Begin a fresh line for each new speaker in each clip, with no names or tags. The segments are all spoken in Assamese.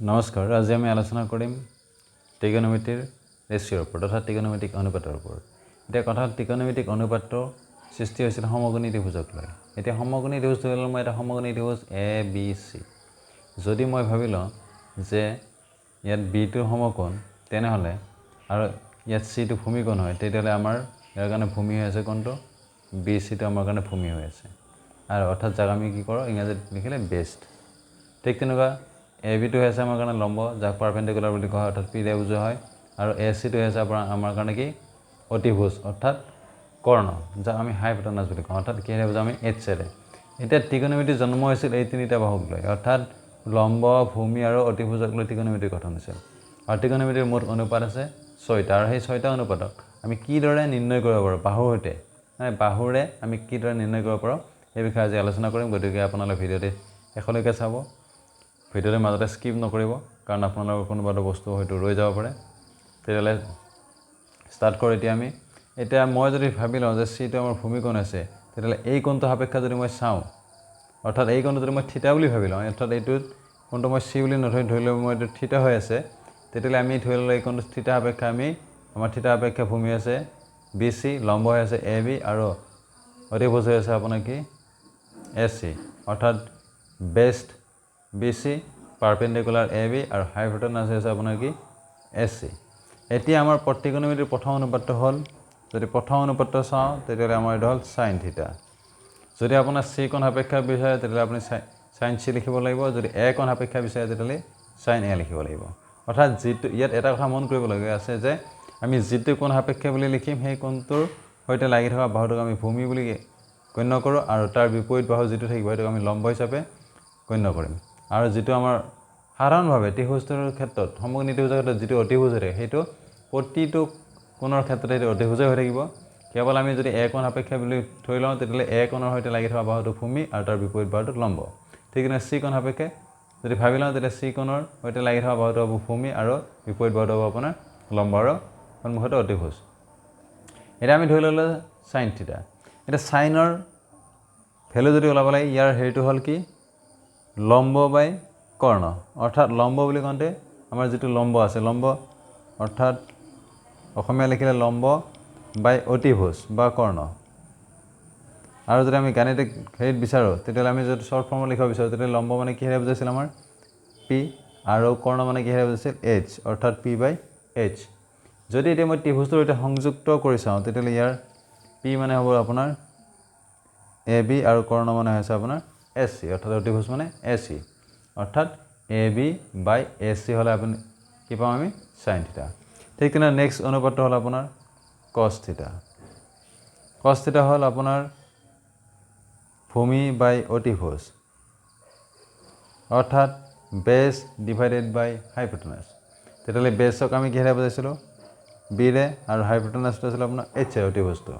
নমস্কাৰ আজি আমি আলোচনা কৰিম ট্ৰিগনোমেট্ৰিৰ ৰেচিঅ'ৰ ওপৰত অৰ্থাৎ ট্ৰিগনোমেট্ৰিক অনুপাতৰ ওপৰত এতিয়া কথা ট্ৰিগনোমেট্ৰিক অনুপাতৰ সৃষ্টি হৈছিল সমকোণী ত্ৰিভুজক লৈ এতিয়া সমকোণী ত্ৰিভুজ ধৰি লওঁ মই এটা সমকোণী ত্ৰিভুজ এ বি চি যদি মই ভাবি লওঁ যে ইয়াত বিটো সমকোণ তেনেহ'লে আৰু ইয়াত চিটো ভূমিকোণ হয় তেতিয়াহ'লে আমাৰ ইয়াৰ কাৰণে ভূমি হৈ আছে কোনটো বি চিটো আমাৰ কাৰণে ভূমি হৈ আছে আৰু অৰ্থাৎ যাক আমি কি কৰোঁ ইংৰাজীত লিখিলে বেষ্ট ঠিক তেনেকুৱা এ বিটো হৈছে আমাৰ কাৰণে লম্ব যাক পাৰপেণ্ডিকুলাৰ বুলি কোৱা হয় অৰ্থাৎ পি দিয়ে বুজোৱা হয় আৰু এ চিটো হৈছে আমাৰ কাৰণে কি অতিভুজ অৰ্থাৎ কৰ্ণ যাক আমি হাইপোটেনাছ বুলি কওঁ অৰ্থাৎ কিহেৰে বুজাওঁ আমি এইচেৰে এতিয়া ট্ৰিগনোমেট্ৰি জন্ম হৈছিল এই তিনিটা বাহুক লৈ অৰ্থাৎ লম্ব ভূমি আৰু অতিভুজক লৈ ট্ৰিগনোমেট্ৰি গঠন হৈছিল আৰু ট্ৰিগনোমেট্ৰিৰ মুঠ অনুপাত আছে 6টা আৰু সেই 6টা অনুপাতক আমি কিদৰে নিৰ্ণয় কৰিব পাৰোঁ বাহুৰ সৈতে বাহুৰে আমি কিদৰে নিৰ্ণয় কৰিব পাৰোঁ এই বিষয়ে আজি আলোচনা কৰিম গতিকে আপোনালোকে ভিডিঅ'টি শেষলৈকে চাব ভিডিঅ'ৰ মাজতে স্কিপ নকৰিব কাৰণ আপোনালোকৰ কোনোবা এটা বস্তু হয়তো ৰৈ যাব পাৰে তেতিয়াহ'লে ষ্টাৰ্ট কৰোঁ এতিয়া মই যদি ভাবি লওঁ যে চিটো আমাৰ ভূমিকোণ আছে তেতিয়াহ'লে এই কোণটো সাপেক্ষে যদি মই চাওঁ অৰ্থাৎ এই কোণটো যদি মই থিতা বুলি ভাবি লওঁ অৰ্থাৎ এইটোত কোণটো মই চি বুলি ধৰি লওঁ মই এইটো থিতা হৈ আছে তেতিয়াহ'লে আমি ধৰি ল'লে এই কোণটো থিতা সাপেক্ষে আমাৰ থিতা সাপেক্ষে ভূমি আছে বি চি লম্ব হৈ আছে এ বি আৰু অতিভুজ হৈ আছে আপোনাৰ কি এ চি অৰ্থাৎ best B C perpendicular A B আৰু হাইপোটেনাছ হৈছে আপোনাৰ কি এ চি এতিয়া আমাৰ ট্ৰিগনোমেট্ৰিৰ প্ৰথম অনুপাতটো হ'ল যদি প্ৰথম অনুপাতটো চাওঁ তেতিয়াহ'লে আমাৰ এইটো হ'ল চাইন থিতা যদি আপোনাৰ চি কোণ সাপেক্ষে বিচাৰে তেতিয়াহ'লে আপুনি চাইন চি লিখিব লাগিব যদি এ কোণ সাপেক্ষে বিচাৰে তেতিয়াহ'লে চাইন এ লিখিব লাগিব অৰ্থাৎ যিটো ইয়াত এটা কথা মন কৰিবলগীয়া আছে যে আমি যিটো কোণ সাপেক্ষে বুলি লিখিম সেই কোণটোৰ সৈতে লাগি থকা বাহুটোক আমি ভূমি বুলি গণ্য কৰোঁ আৰু তাৰ বিপৰীত বাহু যিটো থাকিব সেইটোক আমি লম্ব হিচাপে গণ্য কৰিম আৰু যিটো আমাৰ সাধাৰণভাৱে ত্ৰিভুজৰ ক্ষেত্ৰত সমকোণী ত্ৰিভুজৰ ক্ষেত্ৰত যিটো অতিভুজ হৈ থাকে সেইটো প্ৰতিটো কোণৰ ক্ষেত্ৰতে সেইটো অতিভুজেই হৈ থাকিব কেৱল আমি যদি এ কোণ সাপেক্ষে বুলি ধৰি লওঁ তেতিয়াহ'লে এ কোণৰ সৈতে লাগি থকা বাহুটো ভূমি আৰু তাৰ বিপৰীত বাহুটো লম্ব ঠিক তেনে চি কোণ সাপেক্ষে যদি ভাবি লওঁ তেতিয়া চি কোণৰ সৈতে লাগি থকা বাহুটো হ'ব ভূমি আৰু বিপৰীত বাহুটো হ'ব আপোনাৰ লম্ব আৰু সন্মুখতে অতিভুজ এতিয়া আমি ধৰি ল'লোঁ চাইন থিতা এতিয়া চাইনৰ ভেলু যদি ওলাব লাগে ইয়াৰ হেৰিটো হ'ল কি লম্ব বাই কৰ্ণ অৰ্থাৎ লম্ব বুলি কওঁতে আমাৰ যিটো লম্ব আছে লম্ব অৰ্থাৎ অসমীয়া লিখিলে লম্ব বাই অতিভুজ বা কৰ্ণ আৰু যদি আমি গাণিতিক হেৰিত বিচাৰোঁ তেতিয়াহ'লে আমি যদি শ্বৰ্ট ফৰ্মত লিখিব বিচাৰোঁ তেতিয়াহ'লে লম্ব মানে কিহেৰে বুজাইছিল আমাৰ পি আৰু কৰ্ণ মানে কিহেৰে বুজাইছিল এইচ অৰ্থাৎ পি বাই এইচ যদি এতিয়া মই ত্ৰিভুজটোৰ সৈতে সংযুক্ত কৰি চাওঁ তেতিয়াহ'লে ইয়াৰ পি মানে হ'ব আপোনাৰ এ বি আৰু কৰ্ণ মানে হৈছে আপোনাৰ এ চি অৰ্থাৎ অতিভুজ মানে এ চি অৰ্থাৎ A B by A C হ'লে আপুনি কি পাম আমি চাইন থিতা ঠিক তেনে নেক্সট অনুপাতটো হ'ল আপোনাৰ কছ থিতা হ'ল আপোনাৰ ভূমি বাই অতিভুজ অৰ্থাৎ বেছ ডিভাইডেড বাই হাইপোটেনাছ তেতিয়াহ'লে বেছক আমি কিহেৰে বুজাইছিলোঁ বিৰে আৰু হাইপোটেনাছটো আছিলে আপোনাৰ এইচে অতিভুজটো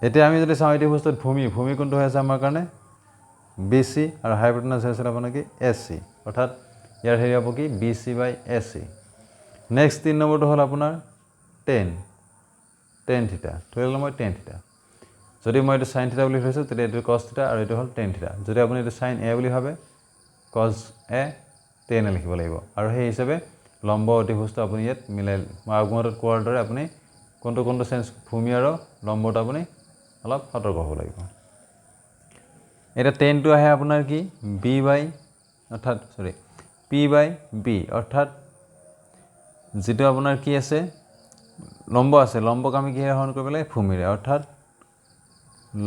এতিয়া আমি যদি চাওঁ অতিভুজটোত ভূমি কোনটো হৈ আছে আমাৰ কাৰণে বি চি আৰু হাইপোটেনাছ হৈ আছিলে আপোনাৰ কি এ চি অৰ্থাৎ ইয়াৰ হেৰি হ'ব কি B C by A C next 3 নম্বৰটো হ'ল আপোনাৰ টেন থিতা ধৰি ল'লোঁ মই টেন থিতা যদি মই এইটো চাইন থিতা বুলি ধৰিছোঁ তেতিয়া এইটো কছ থিতা আৰু এইটো হ'ল টেন থিতা যদি আপুনি এইটো চাইন এ বুলি ভাবে কছ এ টেন এ লিখিব লাগিব আৰু সেই হিচাপে লম্ব অতিভুজটো আপুনি ইয়াত মিলাই মই আগমুহূৰ্তত কোৱাৰ দৰে আপুনি কোনটো চেঞ্জ ভূমি আৰু লম্বটো আপুনি অলপ সতৰ্ক হ'ব লাগিব এতিয়া টেনটো আহে আপোনাৰ কি বি বাই অৰ্থাৎ পি বাই বি অৰ্থাৎ যিটো আপোনাৰ কি আছে লম্ব আছে লম্বক আমি কিহেৰে হৰণ কৰিব লাগে ভূমিৰে অৰ্থাৎ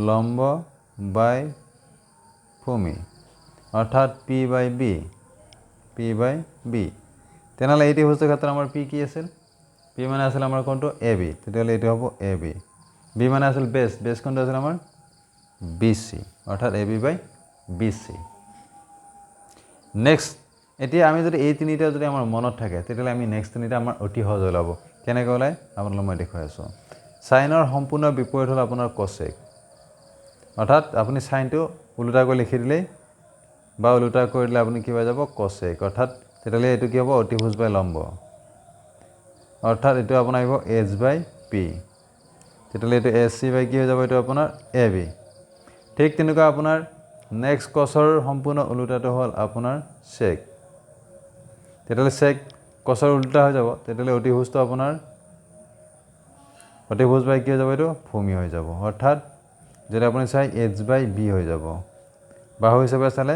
লম্ব বাই ভূমি অৰ্থাৎ পি বাই বি তেনেহ'লে এই ত্ৰিভুজৰ ক্ষেত্ৰত আমাৰ পি কি আছিল পি মানে আছিল আমাৰ কোনটো এ বি তেতিয়াহ'লে এইটো হ'ব এ বি মানে আছিল বেছ কোনটো আছিল আমাৰ বি চি অৰ্থাৎ A B by B C next এতিয়া আমি যদি এই তিনিটা যদি আমাৰ মনত থাকে তেতিয়াহ'লে আমি নেক্সট তিনিটা আমাৰ অতি সহজ ওলাব কেনেকৈ ওলায় আপোনালোকক মই দেখুৱাই আছোঁ চাইনৰ সম্পূৰ্ণ বিপৰীত হ'ল আপোনাৰ কছেক অৰ্থাৎ আপুনি চাইনটো ওলোটা কৰি লিখি দিলেই বা ওলোটা কৰি দিলে আপুনি কি হৈ যাব কছেক অৰ্থাৎ তেতিয়াহ'লে এইটো কি হ'ব অতিভুজ বাই লম্ব অৰ্থাৎ এইটো আপোনাৰ আহিব এইচ বাই পি তেতিয়াহ'লে এইটো এছ চি বাই কি হৈ যাব এইটো আপোনাৰ এ বি ঠিক তেনেকুৱা আপোনাৰ নেক্সট কছৰ সম্পূৰ্ণ ওলোটাটো হ'ল আপোনাৰ চেক তেতিয়াহ'লে sec cosৰ উল্টা হৈ যাব তেতিয়াহ'লে অতিভুজটো আপোনাৰ অতিভুজ বাই কি হৈ যাব এইটো ভূমি হৈ যাব অৰ্থাৎ যদি আপুনি চাই h/b হৈ যাব বাহু হিচাপে চালে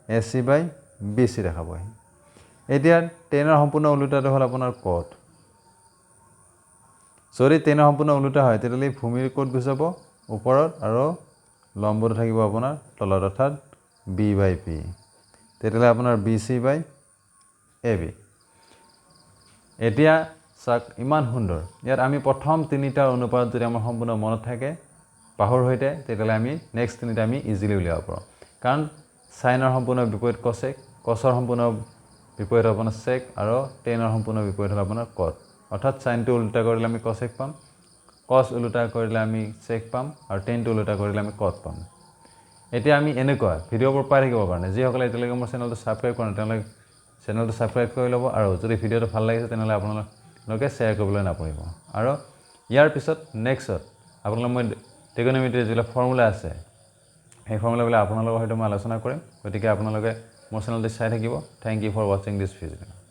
ac/bc দেখাব এতিয়া টেনৰ সম্পূৰ্ণ ওলোটাটো হ'ল আপোনাৰ cot যদি টেনৰ সম্পূৰ্ণ ওলোটা হয় তেতিয়াহ'লে ভূমিৰ ক'ত গুচি যাব ওপৰত আৰু লম্বটো থাকিব আপোনাৰ তলত অৰ্থাৎ b/p তেতিয়াহ'লে আপোনাৰ bc/ab এতিয়া চাক ইমান সুন্দৰ ইয়াত আমি প্ৰথম তিনিটা অনুপাত যদি আমাৰ সম্পূৰ্ণ মনত থাকে বাহুৰ হৈতে তেতিয়াহ'লে আমি নেক্সট তিনিটা আমি ইজিলি উলিয়াব পাৰোঁ কাৰণ সাইনৰ সম্পূৰ্ণ বিপৰীত cosec cosৰ সম্পূৰ্ণ বিপৰীত আপোনাৰ sec আৰু টেনৰ সম্পূৰ্ণ বিপৰীত হ'ল আপোনাৰ cot অৰ্থাৎ সাইনটো উল্টা কৰিলে আমি cosec পাম cos উল্টা কৰিলে আমি sec পাম আৰু টেনটো উল্টা কৰিলে আমি cot পাম এতিয়া আমি এনেকুৱা ভিডিঅ'বোৰ পাই থাকিবৰ কাৰণে যিসকলে এতিয়ালৈকে মোৰ চেনেলটো ছাবস্ক্ৰাইব কৰা নাই তেওঁলোকে চেনেলটো ছাবস্ক্ৰাইব কৰি ল'ব আৰু যদি ভিডিঅ'টো ভাল লাগিছে তেনেহ'লে আপোনালোকে শ্বেয়াৰ কৰিবলৈ নাপাহৰিব আৰু ইয়াৰ পিছত নেক্সটত আপোনালোকে মই ট্ৰিগন'মেট্ৰিৰ যিবিলাক ফৰ্মুলা আছে সেই ফৰ্মুলাবিলাক আপোনালোকৰ সৈতে মই আলোচনা কৰিম গতিকে আপোনালোকে মোৰ চেনেলটো চাই থাকিব থ্যাংক ইউ ফৰ ৱাচিং দিছ ভিডিঅ'